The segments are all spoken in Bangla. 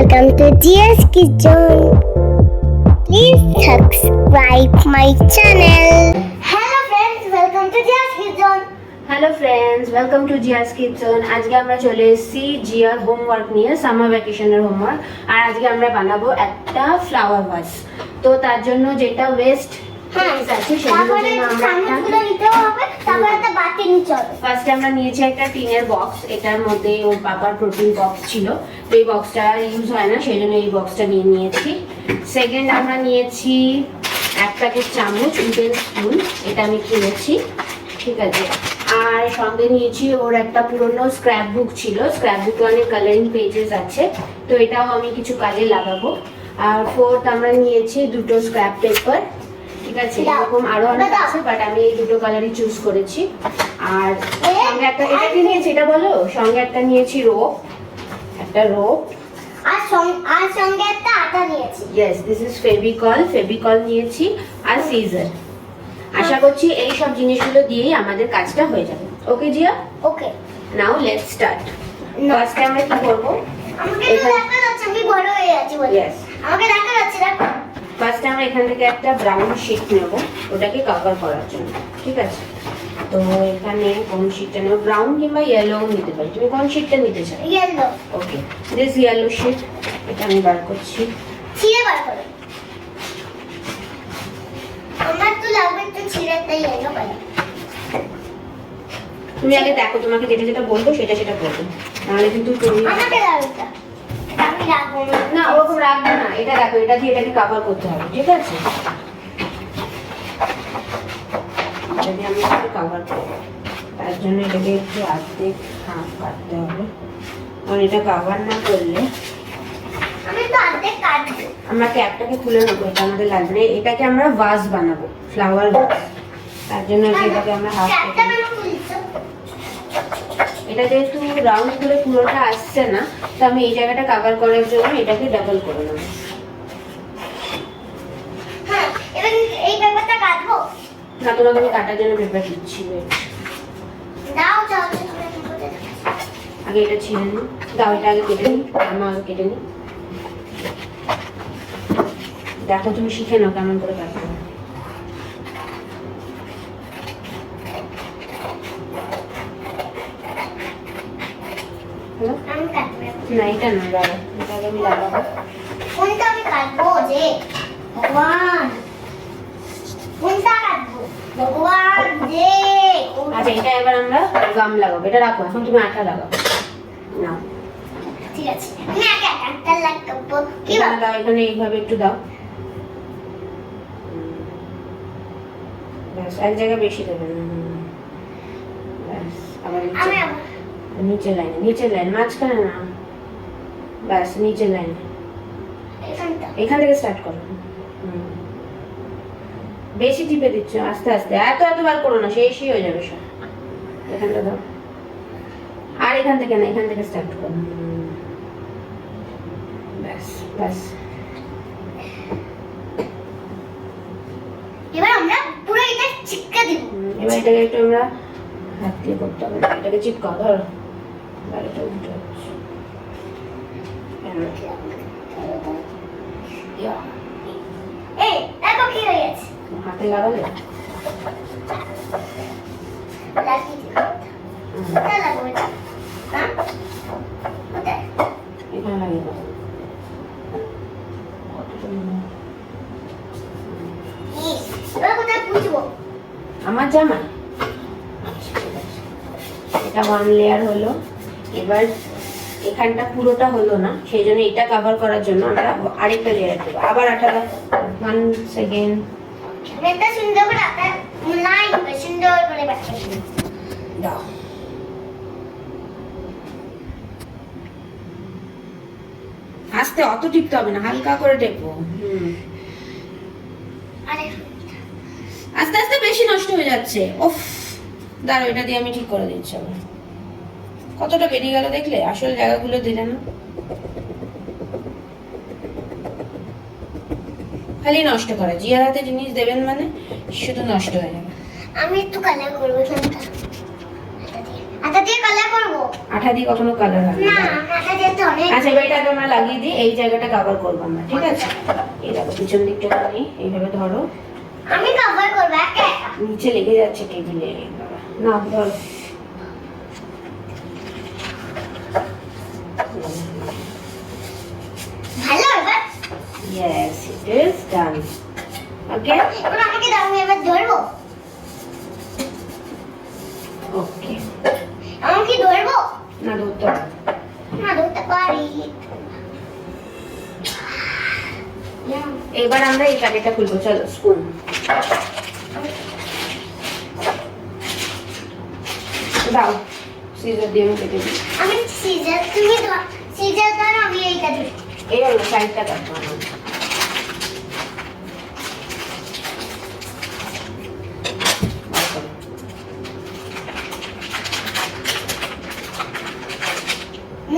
Welcome to Jia's Kitchen. Please subscribe my channel. Hello friends, welcome to Jia's Kitchen. Hello friends, welcome to Zia's kitchen. আজকে আমরা চলে এসেছি জিয়ার হোমওয়ার্ক নিয়ে, সামার ভ্যাকেশনের হোমওয়ার্ক। আর আজকে আমরা বানাবো একটা ফ্লাওয়ার ভাস। তো তার জন্য যেটা ওয়েস্ট আছে সেগুলোর জন্য আমরা একটা বাটি নিতে হবে। ফার্স্টে আমরা নিয়েছি একটা টিনের বক্স। এটার মধ্যে ওর বাবার প্রোটিন বক্স ছিল, তো এই বক্সটা ইউজ হয় না, সেই জন্য এই বক্সটা নিয়ে নিয়েছি। সেকেন্ড আমরা নিয়েছি এক প্যাকেট চামচ, উডেন স্পুন, এটা আমি কিনেছি, ঠিক আছে। আর সঙ্গে নিয়েছি ওর একটা পুরনো স্ক্র্যাপ বুক ছিল, স্ক্র্যাপ বুকে অনেক কালারিং পেজেস আছে, তো এটাও আমি কিছু কাজে লাগাবো। আর ফোর্থ আমরা নিয়েছি দুটো স্ক্র্যাপ পেপার, ঠিক আছে। এরকম আরো অনেক আছে, বাট আমি এই দুটো কালারই চুজ করেছি। আর সঙ্গে একটা, এটা কি নিয়েছি এটা বলো। সঙ্গে একটা নিয়েছি রোপ, একটা রোপ। আর সঙ্গে একটা আটা নিয়েছি। ইয়েস, দিস ইজ ফেভিকল নিয়েছি, আর সিজার। আশা করছি এই সব জিনিসগুলো দিয়েই আমাদের কাজটা হয়ে যাবে। ওকে জিয়া? ওকে, নাও লেটস স্টার্ট। ফার্স্টে আমরা কি করব? আমাকে তো দেখা যাচ্ছে আমি বড় হয়ে আছি বলে। ইয়েস, আমাকে দেখা যাচ্ছে, দেখো। ফার্স্টে আমরা এখান থেকে একটা ব্রাউন শীট নেব, ওটাকে কভার করার জন্য, ঠিক আছে। তো এখানে কোন শীটটা নেব? ব্রাউন কিংবা ইয়েলো নিতে পারি। তুমি কোন শীটটা নিতে চাও? Yellow. Okay, this yellow sheet, এটা আমি বার করছি। ছিঁড়ে বার করো। আমার তো লাগবে একটু ছিঁড়ে, তাই ইয়েলো কালার। তুমি আগে দেখো, তোমাকে যেটা যেটা বলবো সেটা সেটা বলবো, নাহলে কিন্তু তুমি আমাকে দাও এটা। এটা আমি রাখবো না। না, ওরকম রাখবে না। এটা দেখো, এটা দিয়ে এটাকে কভার করতে হবে, ঠিক আছে। এটা দিয়ে আমি একটু কভার করবো, তার জন্য এটাকে একটু অর্ধেক হাফ কাটতে হবে, কারণ এটা কভার না করলে। আমি তো অর্ধেক কাটবো। আমরা ক্যাপটাকে খুলে নেবো, এটা আমাদের লাগবে না। এটাকে আমরা ভাস বানাবো, ফ্লাওয়ার ভাস, তার জন্য এটাকে আমরা হাফ ক্যাপটা কেন খুলছো? এটা যেহেতু রাউন্ড করে পুরোটা আসছে না, তো আমি এই জায়গাটা কভার করার জন্য এটাকে ডাবল করে নেবো। হ্যাঁ, এবার এই ব্যাপারটা কাটবো। না, তোমাকে আমি কাটার জন্য পেপার দিচ্ছি। দাও যাও, তুমি কি করে দাও? আগে এটা ছিঁড়ে নিই, দাও এটা আগে কেটে নিই, আমি আগে কেটে নিই। দেখো, তুমি শিখে নাও কেমন করে কাটতে হবে। হ্যালো? আমি কাটবো। না, এটা না, দাঁড়া, এটা আগে আমি লাগাবো। কোনটা আমি কাটবো যে? ভগবান, কোনটা কাটবো? ভগবান যে। আচ্ছা, এটা এবার আমরা গাম লাগাবো। এটা রাখো, এখন তুমি আঠা লাগাও। নাও, ঠিক আছে, আমি আগে একটা লাগাবো। কি এখানে বাবা? দাও, এখানে এইভাবে একটু দাও। ব্যাস, এক জায়গায় বেশি দেবে না। ব্যাস, আবার আমি নিচে লাইন, নিচের লাইন, মাঝখানে না। ব্যাস, নিচের লাইন, এখানটা। এখান থেকে স্টার্ট করো। বেশি টিপে দিচ্ছ, আস্তে আস্তে, এত বার করো না, শেষই হয়ে যাবে সব। এখানটা দাও, আর এখান থেকে না, এখান থেকে স্টার্ট করো। ব্যাস ব্যাস। এবার আমরা পুরো এটা চিপকে দিব। এবার এটাকে একটু আমরা হাত দিয়ে করতে হবে, এটাকে চিপকাও, ধরো। এবার এটা উল্টো হচ্ছে। এই দেখো কি হয়ে গেছে। হাতে লাগালে লাগিয়ে দিই। কোথায় লাগাবো এটা? হ্যাঁ, কোথায়? এখানে লাগিয়ে দাও। এবার কোথায় পুছবো? আমার জামা। এটা ওয়ান লেয়ার হলো। এবার এখানটা পুরোটা হলো না, সেই জন্য এটা কভার করার জন্য আমরা আরেকটা লেয়ার দেবো। আবার আটা দাও, 1 সেকেন্ড। এটা সুন্দর করে আটা লাগবে, সুন্দর করে বাটতে দাও। আস্তে, অত টিপতে হবে না, হালকা করে টেপো। আরে আস্তে আস্তে, বেশি নষ্ট হয়ে যাচ্ছে। উফ, দাঁড়াও, এটা দিয়ে আমি ঠিক করে দিচ্ছি। আবার কতটা বেরিয়ে গেল দেখলে, আসল জায়গাগুলো দিলে না, খালি নষ্ট করা। জিয়ার হাতে জিনিস দেবেন মানে শুধু নষ্ট হয়ে যাবে। আমি একটু কালার করবো এখানটা। আটা দিয়ে কালার করবো। আঠা দিয়ে কখনো কালার হয় না, না। আটা দিয়ে তো অনেক আচ্ছা এবার এটা আমরা লাগিয়ে দিই, এই জায়গাটা কভার করবো আমরা, ঠিক আছে? এই দেখো পিছন দিকটা নিয়ে এইভাবে ধরো, আমি কভার করব একা একা। নিচে লেগে যাচ্ছে টেবিলে। না ধর, ভালো এবার। yes it is done. ওকে এবার আমাকে দাও, আমি এবার ধরবো। ওকে, আমি কি ধরবো? না ধরতে হবে। না ধরতে পারি। এবার আমরা এই প্যাকেটটা খুলবো, চলো স্পুন দাও, সিজার দিয়ে আমি কেটে দিই। আমি সিজার, তুমি ধর, সিজার ধর, আমি এইটা ধরি। এই হলো সাইডটা কাটবো আমার।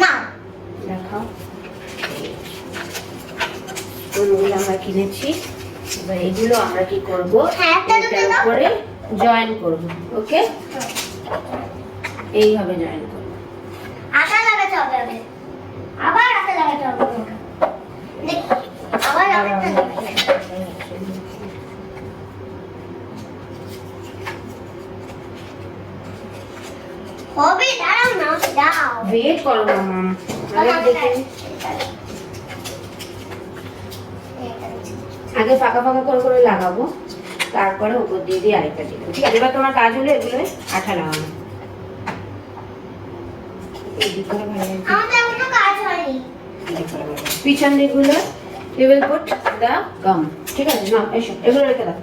না দেখাও, কোনগুলো আমরা কিনেছি। এবার এগুলো আমরা কি করবো, হ্যাঁ, একটা দুটো এটার দাও। উপরে জয়েন করবো। ওকে, এইভাবে জয়েন করবো। আটা লাগাতে হবে আগে। আবার আটা লাগাতে হবে আমাকে। দেখ, আবার আটা লাগাতে হবে। হবে, দাঁড়াও না, দাও। ওয়েট করো মামা, আগে দেখে আগে ফাঁকা ফাঁকা করে করে লাগাবো, তারপরে উপর দিয়ে দিয়ে আরেকটা দিলাম। ঠিক আছে, এবার তোমার কাজ হলো এগুলো আঠা লাগানো। এই দিকগুলো ভালো লাগছে। আমার তো এখনো কাজ হয়নি। পিছন দিকগুলো you will put the gum, ঠিক আছে? না এসো, এগুলো রেখে দাও।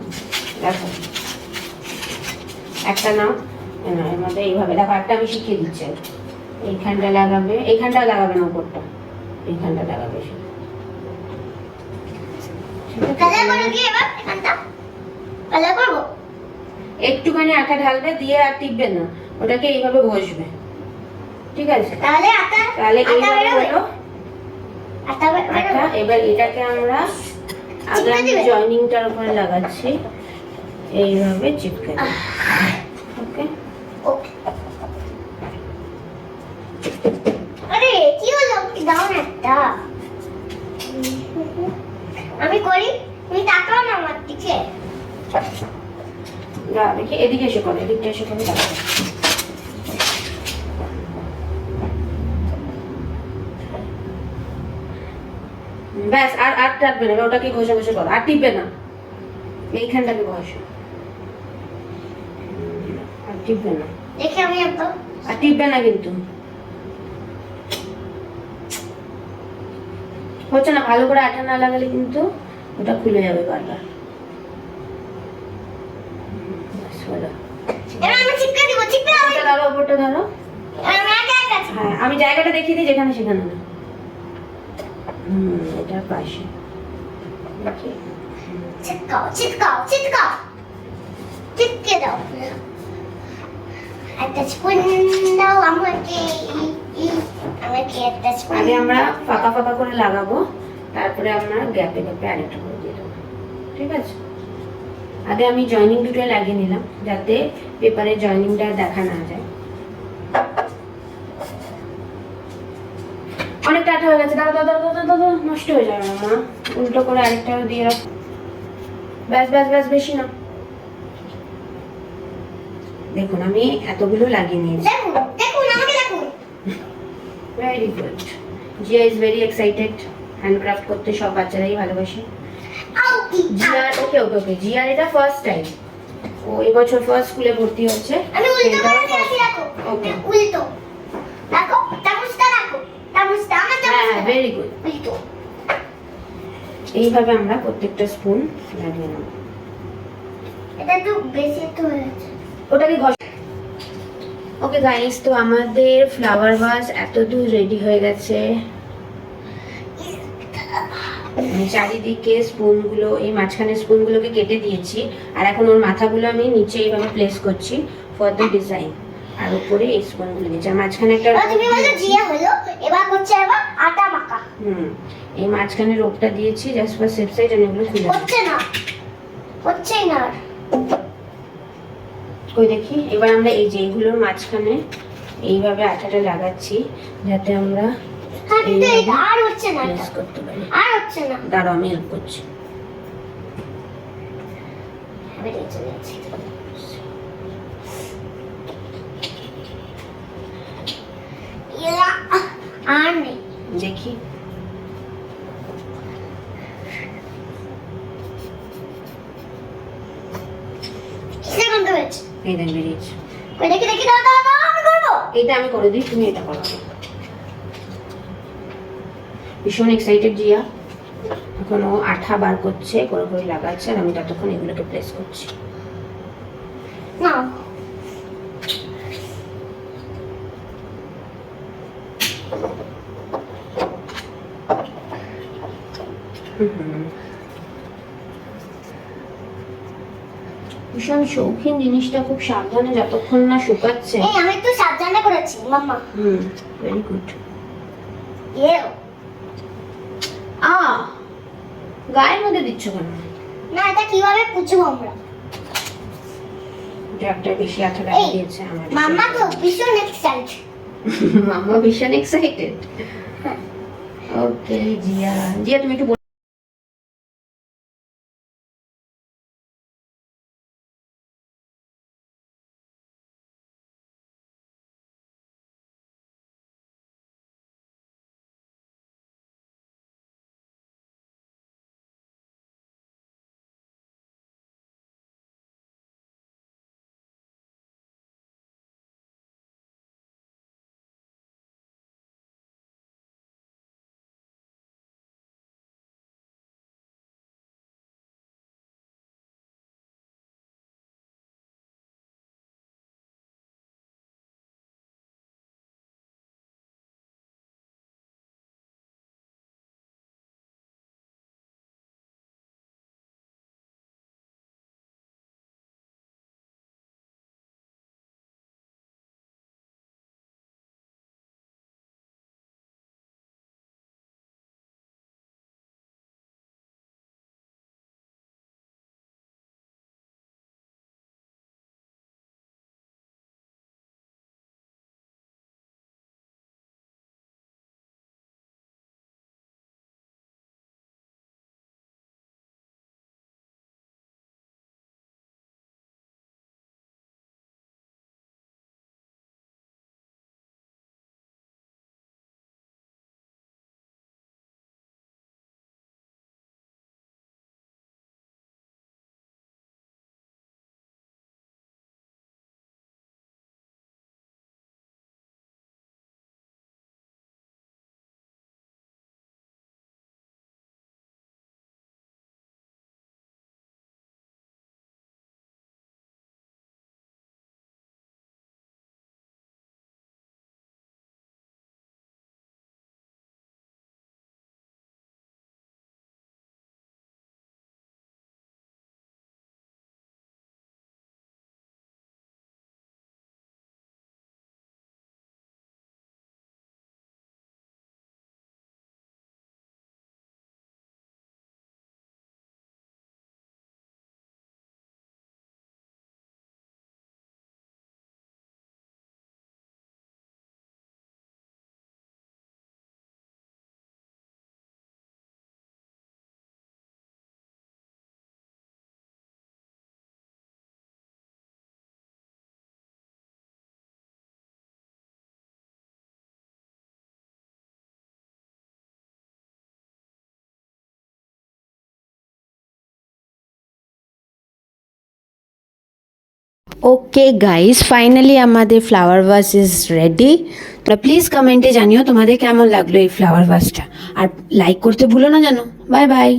দেখো একটা নাও, না এর মধ্যে এইভাবে দেখো, একটা আমি শিখিয়ে দিচ্ছি। এইখানটা লাগাবে, এইখানটা লাগাবে না, উপরটা এইখানটা লাগাবে। কালার করো কি এবার এখানটা? কালার করবো? একটুখানি আটা ঢালবে, দিয়ে আর টিপবে না, ওটাকে এইভাবে ঘষবে, ঠিক আছে? তাহলে আটা, তাহলে আটা এইভাবে বেরোবে? হলো আটা বেরোবে? আটা। এবার এটাকে আমরা আগে আমি দিবে? জয়েনিংটার উপরে লাগাচ্ছি, এইভাবে চিপকে দেব। ওকে, ওকে। আরে কি হলো? কি দাও না একটা। আমি করি, তুমি তাকাও না আমার দিকে। যা দেখি, এদিকে এসে করে, এদিকটা এসে করে দেখো। ব্যাস, আর আর টাটবে না, ওটাকে ঘষে ঘষে করো, আর টিপবে না, এইখানটাকে ঘষো, আর টিপবে না, দেখি আমি একদম। আর টিপবে না কিন্তু। হচ্ছে না, ভালো করে আঠা না লাগালে কিন্তু ওটা খুলে যাবে বারবার। ব্যাস হলো। এবার আমি চিপকে দিব, চিপকে দাও। ওটা ধরো, ওপরটা ধরো। আমি একা একা আছি। হ্যাঁ, আমি জায়গাটা দেখিয়ে দিই, যেখানে সেখানে না। এটার পাশে দেখি। চিপকাও, চিপকাও, চিপকাও। চিপকে দাও। একটা স্পুন দাও আমাকে। আমাকে একটা স্পুন। আগে আমরা ফাঁকা ফাঁকা করে লাগাবো, তারপরে আমরা গ্যাপে গ্যাপে আরেকটা করে দিয়ে দেবো, ঠিক আছে? আগে আমি জয়েনিং দুটো লাগিয়ে নিলাম, যাতে পেপারে জয়েনিংটা দেখা না যায়। অনেকটা আঠা হয়ে গেছে, দাঁড়া দাঁড়া দাঁড়া দাঁড়া, নষ্ট হয়ে যাবে মা। উল্টো করে আরেকটা দিয়ে রাখ। ব্যাস ব্যাস ব্যাস, বেশি না। দেখুন আমি এতগুলো লাগিয়ে নিয়েছি। দেখুন, দেখুন আমাকে দেখুন। Very good. Zia is very excited. Handcraft করতে সব বাচ্চারাই ভালোবাসে। আউ কি? জিয়ার ওকে ওকে ওকে, জিয়ার এটা ফার্স্ট টাইম, ও এবছর ফার্স্ট স্কুলে ভর্তি হচ্ছে। আমি উল্টো করে দিয়েছি, রাখো। ওকে, উল্টো। রাখো, চামচটা রাখো। চামচটা আমার হ্যাঁ চামচটা। হ্যাঁ, ভেরি গুড। উল্টো। এইভাবে আমরা প্রত্যেকটা স্পুন লাগিয়ে নেব। এটা তো বেশি একটু হয়ে গেছে। ওটাকে ঘষ। ওকে গাইস, তো আমাদের ফ্লাওয়ার ভাস এতদূর রেডি হয়ে গেছে। চারিদিকে স্পুনগুলো, এই মাঝখানে স্পুনগুলোকে কেটে দিয়েছি, আর এখন ওর মাথাগুলো আমি নিচে এইভাবে প্লেস করছি ফর দ্য ডিজাইন, আর উপরে এই স্পুনগুলো দিয়েছি, আর মাঝখানে একটা এবার তুমি বলো জিয়া হলো, এবার করছে এবার আটা মাখা। এই মাঝখানে রোপটা দিয়েছি জাস্ট ফর সেফ সাইড, আমি এগুলো খুলে দেবো। হচ্ছে না, হচ্ছেই না আর। কই দেখি। এবার আমরা এই যে এইগুলোর মাঝখানে এইভাবে আটাটা লাগাচ্ছি, যাতে আমরা হ্যাঁ কিন্তু এটা আর হচ্ছে না, প্রেস করতে পারি। আর হচ্ছে না। দাঁড়াও আমি হেল্প করছি। বেরিয়ে চলে যাচ্ছে। আর নেই। দেখি কিসের গন্ধ হচ্ছে? এই দেখ বেরিয়েছে। ওই দেখি দেখি, দাও দাও দাও, আমি করবো। এটা আমি করে দিই, তুমি এটা করো। ভীষণ এক্সাইটেড জিয়া, এখন ও আঠা বার করছে, করে করে লাগাচ্ছে, আর আমি ততক্ষণ এগুলোকে প্রেস করছি। নাও। ভীষণ শৌখিন জিনিসটা, খুব সাবধানে যতক্ষণ না শুকাচ্ছে। এই আমি একটু সাবধানে করেছি মাম্মা। Very good. এও গায়ের মধ্যে দিচ্ছ কেন? না, এটা কিভাবে পুছবো আমরা? এটা একটা বেশি আঠা লাগিয়ে এই, দিয়েছে আমার। মাম্মা তো ভীষণ এক্সাইটেড। মাম্মা ভীষণ এক্সাইটেড। ওকে জিয়া, জিয়া তুমি একটু ওকে গাইস, ফাইনালি আমাদের ফ্লাওয়ার ভাস ইজ রেডি। তো প্লিজ কমেন্টে জানিও তোমাদের কেমন লাগলো এই ফ্লাওয়ার ভাসটা, আর লাইক করতে ভুলো না জানো। Bye bye.